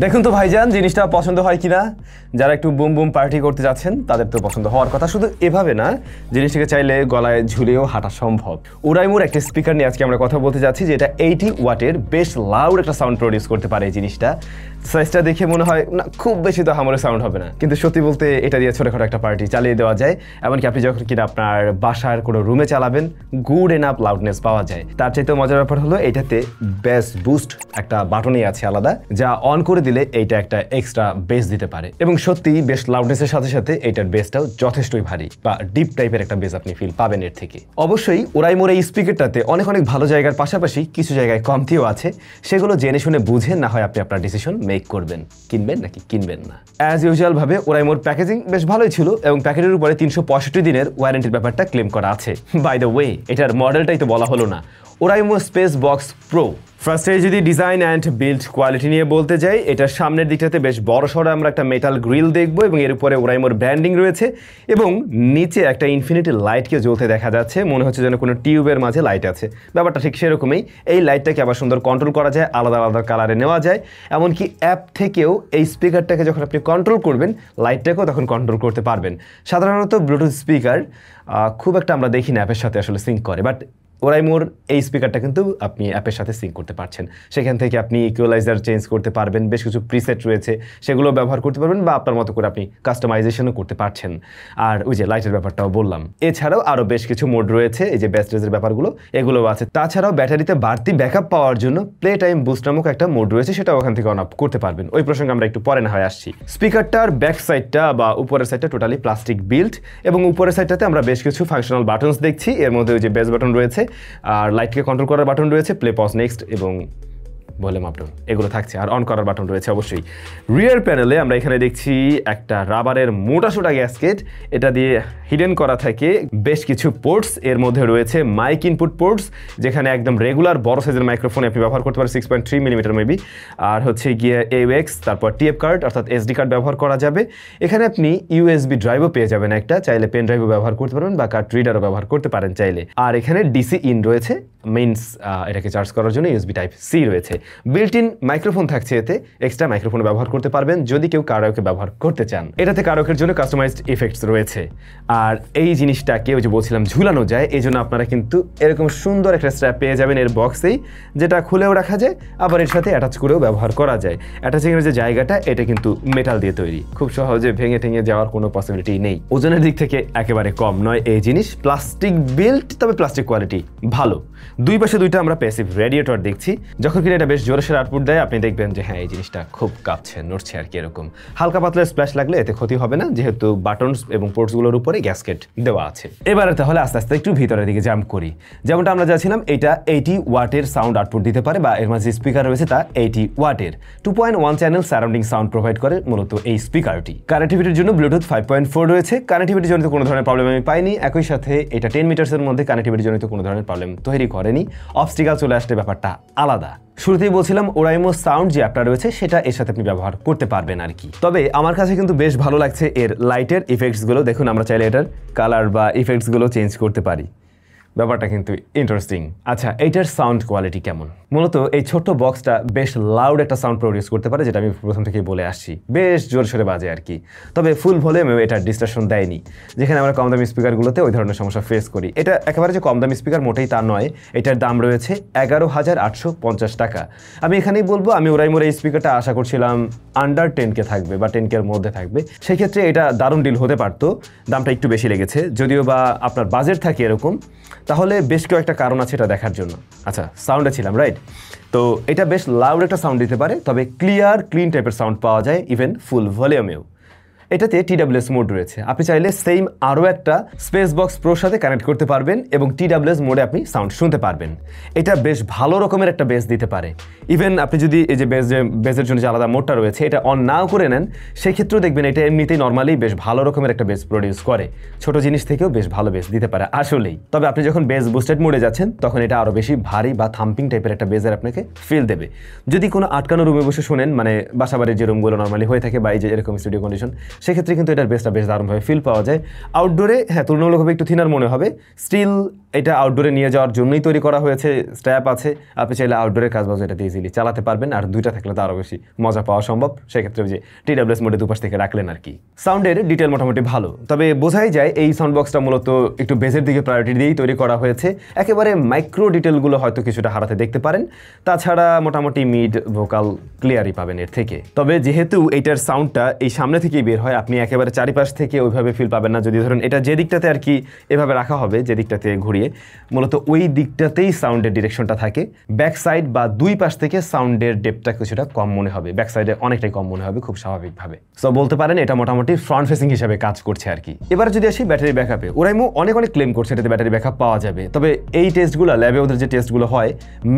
দেখুন তো ভাইজান জিনিসটা পছন্দ হয় কিনা। যারা একটু বুম বুম পার্টি করতে যাচ্ছেন তাদের তো পছন্দ হওয়ার কথা, শুধু এভাবে না, জিনিসটাকে চাইলে গলায় ঝুলিয়েও হাঁটা সম্ভব। ওরাইমোর একটা স্পিকার নিয়ে আজকে আমরা কথা বলতে যাচ্ছি, যেটা 80 ওয়াটের বেশ লাউড একটা সাউন্ড প্রডিউস করতে পারে। এই জিনিসটা সাইজটা দেখে মনে হয় না খুব বেশি তো হামরে সাউন্ড হবে না, কিন্তু সত্যি বলতে এটা দিয়ে ছোটখাটো একটা পার্টি চালিয়ে দেওয়া যায়। এমনকি আপনি যখন কিনা আপনার বাসার কোনো রুমে চালাবেন, গুড এনাফ লাউডনেস পাওয়া যায়। তার চাইতে মজার ব্যাপার হলো এটাতে বেস বুস্ট একটা বাটনই আছে আলাদা, যা অন করে দিলে এইটা একটা এক্সট্রা বেস দিতে পারে। এবং সত্যি বেশ লাউডনেসের সাথে সাথে এইটার বেসটাও যথেষ্টই ভারী বা ডিপ টাইপের একটা বেস আপনি ফিল পাবেন এর থেকে। অবশ্যই ওরাইমোর এই স্পিকারটাতে অনেক অনেক ভালো জায়গার পাশাপাশি কিছু জায়গায় কমতিও আছে, সেগুলো জেনে শুনে বুঝে না হয় আপনি আপনার ডিসিশন মেক করবেন, কিনবেন নাকি কিনবেন না। অ্যাজ ইউজুয়াল ভাবে ওরাইমোর প্যাকেজিং বেশ ভালোই ছিল এবং প্যাকেটের উপরে 365 দিনের ওয়ারেন্টির ব্যাপারটা ক্লেম করা আছে। বাই দ্য ওয়ে, এটার মডেলটাই তো বলা হলো না, ওরাইমো স্পেস বক্স প্রো। ফার্স্টে যদি ডিজাইন অ্যান্ড বিল্ড কোয়ালিটি নিয়ে বলতে যাই, এটার সামনের দিকটাতে বেশ বড় সড়ো আমরা একটা মেটাল গ্রিল দেখবো এবং এর উপরে ওরাইমোর ব্র্যান্ডিং রয়েছে এবং নিচে একটা ইনফিনিটি লাইটকে জ্বলতে দেখা যাচ্ছে, মনে হচ্ছে যেন কোনো টিউবের মাঝে লাইট আছে। ব্যাপারটা ঠিক সেরকমই। এই লাইটটাকে আবার সুন্দর কন্ট্রোল করা যায়, আলাদা আলাদা কালারে নেওয়া যায়। এমনকি অ্যাপ থেকেও এই স্পিকারটাকে যখন আপনি কন্ট্রোল করবেন, লাইটটাকেও তখন কন্ট্রোল করতে পারবেন। সাধারণত ব্লুটুথ স্পিকার খুব একটা আমরা দেখি না অ্যাপের সাথে আসলে সিঙ্ক করে, বাট ওরাইমোর এই স্পিকারটা কিন্তু আপনি অ্যাপের সাথে সিঙ্ক করতে পারছেন। সেখান থেকে আপনি ইকুয়ালাইজার চেঞ্জ করতে পারবেন, বেশ কিছু প্রিসেট রয়েছে সেগুলো ব্যবহার করতে পারবেন বা আপনার মতো করে আপনি কাস্টমাইজেশনও করতে পারছেন। আর ওই যে লাইটের ব্যাপারটাও বললাম, এছাড়াও আরও বেশ কিছু মোড রয়েছে, এই যে ব্যাটারিজের ব্যাপারগুলো এগুলোও আছে। তাছাড়াও ব্যাটারিতে বাড়তি ব্যাকআপ পাওয়ার জন্য প্লে টাইম বুস্ট নামক একটা মোড রয়েছে, সেটাও ওখান থেকে অন অফ করতে পারবেন। ওই প্রসঙ্গে আমরা একটু পরে না হয় আসছি। স্পিকারটার ব্যাক সাইডটা বা উপরের সাইডটা টোটালি প্লাস্টিক বিল্ড এবং উপরের সাইডটাতে আমরা বেশ কিছু ফাংশনাল বাটনস দেখছি। এর মধ্যে ওই যে বেস বাটন রয়েছে, আর লাইটকে কন্ট্রোল করার বাটন রয়েছে, প্লে পজ নেক্সট এবং ভলিউম আপ ডাউন এগুলো থাকছে, আর অন করার বাটন রয়েছে অবশ্যই। রিয়ার প্যানেলে আমরা এখানে দেখছি একটা রাবারের মোটাসোটা গ্যাসকেট, এটা দিয়ে হিডেন করা থাকে বেশ কিছু পোর্টস। এর মধ্যে রয়েছে মাইক ইনপুট পোর্টস, যেখানে একদম রেগুলার বড় সাইজের মাইক্রোফোন আপনি ব্যবহার করতে পারেন 6.3 মিলিমিটার মেবি, আর হচ্ছে গিয়ে AUX, তারপর টিএফ কার্ড অর্থাৎ SD কার্ড ব্যবহার করা যাবে। এখানে আপনি USB ড্রাইভও পেয়ে যাবেন একটা, চাইলে পেন ড্রাইভও ব্যবহার করতে পারবেন বা কার্ড রিডারও ব্যবহার করতে পারেন চাইলে। আর এখানে DC ইন রয়েছে, মিনস এটাকে চার্জ করার জন্য USB টাইপ C রয়েছে। বিল্ট ইন মাইক্রোফোন থাকছে, এতে এক্সট্রা মাইক্রোফোন ব্যবহার করতে পারবেন যদি কেউ কারাওকে ব্যবহার করতে চান। এটাতে কারাওকের জন্য কাস্টমাইজড ইফেক্টস রয়েছে। আর এই জিনিসটাকে ওই যে বলছিলাম ঝুলানো যায়, এই জন্য আপনারা কিন্তু এরকম সুন্দর একটা স্ট্র্যাপ পেয়ে যাবেন এর বক্সেই, যেটা খুলেও রাখা যায়, আবার এর সাথে অ্যাটাচ করেও ব্যবহার করা যায়। অ্যাটাচিংয়ের যে জায়গাটা এটা কিন্তু মেটাল দিয়ে তৈরি, খুব সহজে ভেঙে ঠেঙে যাওয়ার কোনো পসিবিলিটি নেই। ওজনের দিক থেকে একেবারে কম নয় এই জিনিস, প্লাস্টিক বিল্ড, তবে প্লাস্টিক কোয়ালিটি ভালো। দুই পাশে দুইটা আমরা প্যাসিভ রেডিয়েটর দেখছি, যখন কিনা এটা বেশ জোরে আউটপুট দেয় আপনি দেখবেন যে হ্যাঁ এই জিনিসটা খুব কাঁপছে, নড়ছে আর কি। এরকম হালকা পাতলা স্প্ল্যাশ লাগলে এতে ক্ষতি হবে না, যেহেতু বাটনস এবং পোর্টসগুলোর উপরে গ্যাসকেট দেওয়া আছে। এবারে তাহলে আস্তে আস্তে একটু ভিতরের দিকে জাম্প করি। যেমনটা আমরা যাচ্ছিলাম, এটা 80 ওয়াটের সাউন্ড আউটপুট দিতে পারে, বা এর মাঝে স্পিকার রয়েছে তা 80 ওয়াটের 2.1 চ্যানেল সারাউন্ডিং সাউন্ড প্রোভাইড করে মূলত এই স্পিকারটি। কানেক্টিভিটির জন্য ব্লুটুথ 5.4 রয়েছে, কানেক্টিভিটি জনিত কোনো ধরনের প্রবলেম আমি পাইনি। একই সাথে এটা 10 মিটার্সের মধ্যে কানেক্টিভিটি জনিত কোনো ধরনের প্রবলেম তৈরি করেনি। অবস্টিকাল চলে আসলে ব্যাপারটা আলাদা। শুরুতেই বলছিলাম ওরাইমো সাউন্ড যে অ্যাপটা রয়েছে সেটা এর সাথে আপনি ব্যবহার করতে পারবেন আর কি। তবে আমার কাছে কিন্তু বেশ ভালো লাগছে এর লাইটের ইফেক্টসগুলো। দেখুন, আমরা চাইলে এটার কালার বা ইফেক্টসগুলো চেঞ্জ করতে পারি, ব্যাপারটা কিন্তু ইন্টারেস্টিং। আচ্ছা, এইটার সাউন্ড কোয়ালিটি কেমন? মূলত এই ছোট্ট বক্সটা বেশ লাউড একটা সাউন্ড প্রডিউস করতে পারে, যেটা আমি প্রথম থেকেই বলে আসছি, বেশ জোর সোরে বাজে আর কি। তবে ফুল ভলিউমেও এটা ডিস্টরশন দেয়নি, যেখানে আমরা কম দামি স্পিকারগুলোতে ওই ধরনের সমস্যা ফেস করি। এটা একেবারে যে কম দামি স্পিকার মোটেই তা নয়, এটার দাম রয়েছে 11,850 টাকা। আমি এখানেই বলবো, আমি ওরাইমোর এই স্পিকারটা আশা করছিলাম আন্ডার 10K থাকবে বা 10K-র মধ্যে থাকবে, সেক্ষেত্রে এটা দারুণ ডিল হতে পারতো। দামটা একটু বেশি লেগেছে, যদিও বা আপনার বাজেট থাকে এরকম, তাহলে বেশ কয়েকটা কারণ আছে এটা দেখার জন্য। আচ্ছা, সাউন্ডে ছিলাম, রাইট? তো এটা বেশ লাউড একটা সাউন্ড দিতে পারে, তবে ক্লিন টাইপের সাউন্ড পাওয়া যায় ইভেন ফুল ভলিউমেও। এটাতে TWS মোড রয়েছে, আপনি চাইলে সেম আরও একটা স্পেস বক্স প্রোর সাথে কানেক্ট করতে পারবেন এবং TWS মোডে আপনি সাউন্ড শুনতে পারবেন। এটা বেশ ভালো রকমের একটা বেস দিতে পারে। ইভেন আপনি যদি এই যে বেসের জন্য যে আলাদা মোডটা রয়েছে এটা অন নাও করে নেন, সেক্ষেত্রেও দেখবেন এটা এমনিতেই নর্মালি বেশ ভালো রকমের একটা বেস প্রডিউস করে। ছোট জিনিস থেকেও বেশ ভালো বেস দিতে পারে আসলেই। তবে আপনি যখন বেস বুস্টেড মোডে যাচ্ছেন তখন এটা আরও বেশি ভারী বা থাম্পিং টাইপের একটা বেসের আপনাকে ফিল দেবে। যদি কোনো আটকানো রুমে বসে শোনেন, মানে বাসাবাড়ির যে রুমগুলো নর্মালি হয়ে থাকে বা এই যে এরকম স্টুডিও কন্ডিশন, সেক্ষেত্রে কিন্তু এটার বেসটা বেশ দারুণভাবে ফিল পাওয়া যায়। আউটডোরে হ্যাঁ তুলনামূলকভাবে একটু থিনার মনে হবে, স্টিল এটা আউটডোরে নিয়ে যাওয়ার জন্যই তৈরি করা হয়েছে, স্ট্র্যাপ আছে, আপনি চাইলে আউটডোরের কাজবাজ এটাতে ইজিলি চালাতে পারবেন, আর দুইটা থাকলে তো আরও বেশি মজা পাওয়া সম্ভব। সেক্ষেত্রে যে TWS মোডে দুপাশ থেকে রাখলেন আর কি। সাউন্ডের ডিটেল মোটামুটি ভালো, তবে বোঝাই যায় এই সাউন্ড বক্সটা মূলত একটু বেজের দিকে প্রায়োরিটি দিয়েই তৈরি করা হয়েছে। একেবারে মাইক্রো ডিটেলগুলো হয়তো কিছুটা হারাতে দেখতে পারেন, তাছাড়া মোটামুটি মিড ভোকাল ক্লিয়ারই পাবেন এর থেকে। তবে যেহেতু এইটার সাউন্ডটা এই সামনে থেকেই বের হয়, আপনি একেবারে চারিপাশ থেকে ওইভাবে ফিল পাবেন না। যদি ধরুন এটা যে দিকটাতে আর কি এভাবে রাখা হবে, যে দিকটাতে ঘুরিয়ে মূলত ওই দিকটাতেই সাউন্ডের ডিরেকশনটা থাকে। ব্যাক সাইড বা দুই পাশ থেকে সাউন্ডের ডেপটা কিছুটা কম মনে হবে, ব্যাক সাইডে অনেকটাই কম মনে হবে খুব স্বাভাবিকভাবে। সো বলতে পারেন এটা মোটামুটি ফ্রন্ট ফেসিং হিসেবে কাজ করছে আর কি। এবার যদি আসি ব্যাটারি ব্যাকআপে, ওরাইমো অনেক ক্লেম করছে এটাতে ব্যাটারি ব্যাকআপ পাওয়া যাবে, তবে এই টেস্টগুলো ল্যাবে ওদের যে টেস্টগুলো হয়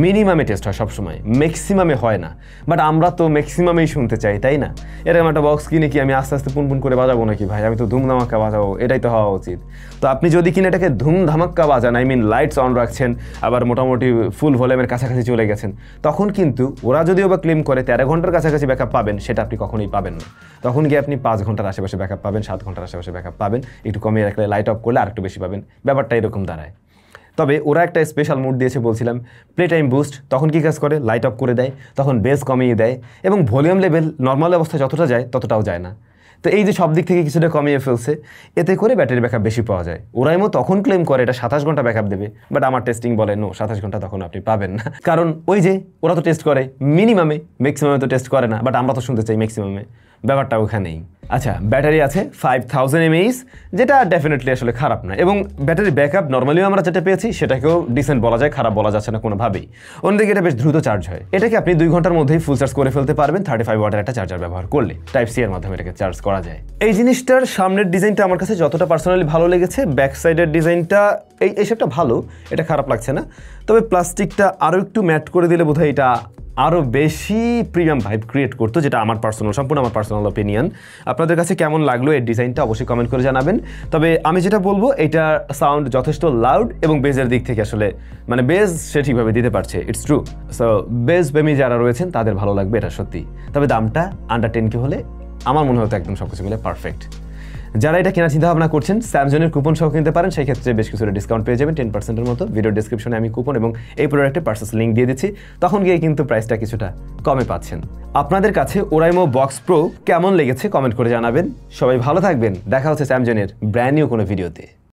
মিনিমামে টেস্ট হয় সবসময়, ম্যাক্সিমামে হয় না। বাট আমরা তো ম্যাক্সিমামেই শুনতে চাই, তাই না? এরকম একটা বক্স কিনে কি আমি আস্তে আস্তে পুনপুন করে বাজাবো নাকি ভাই? আমি তো ধুমধামাক্কা বাজাবো, এটাই তো হওয়া উচিত। তো আপনি যদি কিনে এটাকে ধুমধামাক্কা বাজান, আই মিন লাইটস অন রাখছেন, আবার মোটামুটি ফুল ভলিউমের কাছাকাছি চলে গেছেন, তখন কিন্তু ওরা যদিও বা ক্লেম করে 13 ঘন্টার কাছাকাছি ব্যাকআপ পাবেন, সেটা আপনি কখনোই পাবেন না। তখন গিয়ে আপনি 5 ঘন্টার আশেপাশে ব্যাকআপ পাবেন, 7 ঘন্টার আশেপাশে ব্যাকআপ পাবেন, একটু কমিয়ে রাখলে লাইট অফ করলে আর একটু বেশি পাবেন, ব্যাপারটা এরকম দাঁড়ায়। তবে ওরা একটা স্পেশাল মুড দিয়েছে বলছিলাম, প্লে টাইম বুস্ট, তখন কি কাজ করে? লাইট অফ করে দেয়, তখন বেস কমিয়ে দেয়, এবং ভলিউম লেভেল নর্মাল অবস্থায় যতটা যায় ততটাও যায় না। তো এই যে সব দিক থেকে কিছুটা কমিয়ে ফেলছে, এতে করে ব্যাটারি ব্যাকআপ বেশি পাওয়া যায়। ওরাইমো তখন ক্লেম করে এটা 27 ঘন্টা ব্যাকআপ দেবে, বাট আমার টেস্টিং বলে নো, 27 ঘন্টা তখন আপনি পাবেন না। কারণ ওই যে ওরা তো টেস্ট করে মিনিমামে, ম্যাক্সিমামে তো টেস্ট করে না, বাট আমরা তো শুনতে চাই ম্যাক্সিমামে, ব্যাপারটা ওখানেই। আচ্ছা, ব্যাটারি আছে 5000 mAh, যেটা ডেফিনেটলি আসলে খারাপ না, এবং ব্যাটারি ব্যাকআপ নর্মালিও আমরা যেটা পেয়েছি সেটাকেও ডিসেন্ট বলা যায়, খারাপ বলা যাচ্ছে না কোনোভাবেই। অন্যদিকে এটা বেশ দ্রুত চার্জ হয়, এটাকে আপনি 2 ঘন্টার মধ্যেই ফুল চার্জ করে ফেলতে পারবেন 35 ওয়াটের একটা চার্জার ব্যবহার করলে। টাইপ সি এর মাধ্যমে এটাকে চার্জ করা যায়। এই জিনিসটার সামনের ডিজাইনটা আমার কাছে যতটা পার্সোনালি ভালো লেগেছে, ব্যাক সাইডের ডিজাইনটা এই শেপটা ভালো, এটা খারাপ লাগছে না। তবে প্লাস্টিকটা আরও একটু ম্যাট করে দিলে বোধহয় এটা আরও বেশি প্রিমিয়াম ভাইব ক্রিয়েট করতো, যেটা আমার সম্পূর্ণ আমার পার্সোনাল অপিনিয়ন। আপনাদের কাছে কেমন লাগলো এই ডিজাইনটা অবশ্যই কমেন্ট করে জানাবেন। তবে আমি যেটা বলবো, এটা সাউন্ড যথেষ্ট লাউড, এবং বেজের দিক থেকে আসলে মানে বেজ সে ঠিকভাবে দিতে পারছে, ইটস ট্রু। সো বেজ প্রেমী যারা রয়েছেন তাদের ভালো লাগবে এটা সত্যি। তবে দামটা আন্ডার 10K হলে আমার মনে হতো একদম সব কিছু মিলে পারফেক্ট। যারা এটা কেনার চিন্তা ভাবনা করছেন, স্যামসংয়ের কুপন সহ কিনতে পারেন, সেই ক্ষেত্রে বেশ কিছুটা ডিসকাউন্ট পেয়ে যাবেন 10%-এর মতো। ভিডিও ডেসক্রিপশনে আমি কুপন এবং এই প্রোডাক্টের পারচেস লিঙ্ক দিয়ে দিচ্ছি, তখন গিয়ে কিন্তু প্রাইসটা কিছুটা কমে পাচ্ছেন। আপনাদের কাছে ওরাইমো বক্স প্রো কেমন লেগেছে কমেন্ট করে জানাবেন। সবাই ভালো থাকবেন, দেখা হচ্ছে স্যামসংয়ের ব্র্যান্ড নিউ কোনো ভিডিওতে।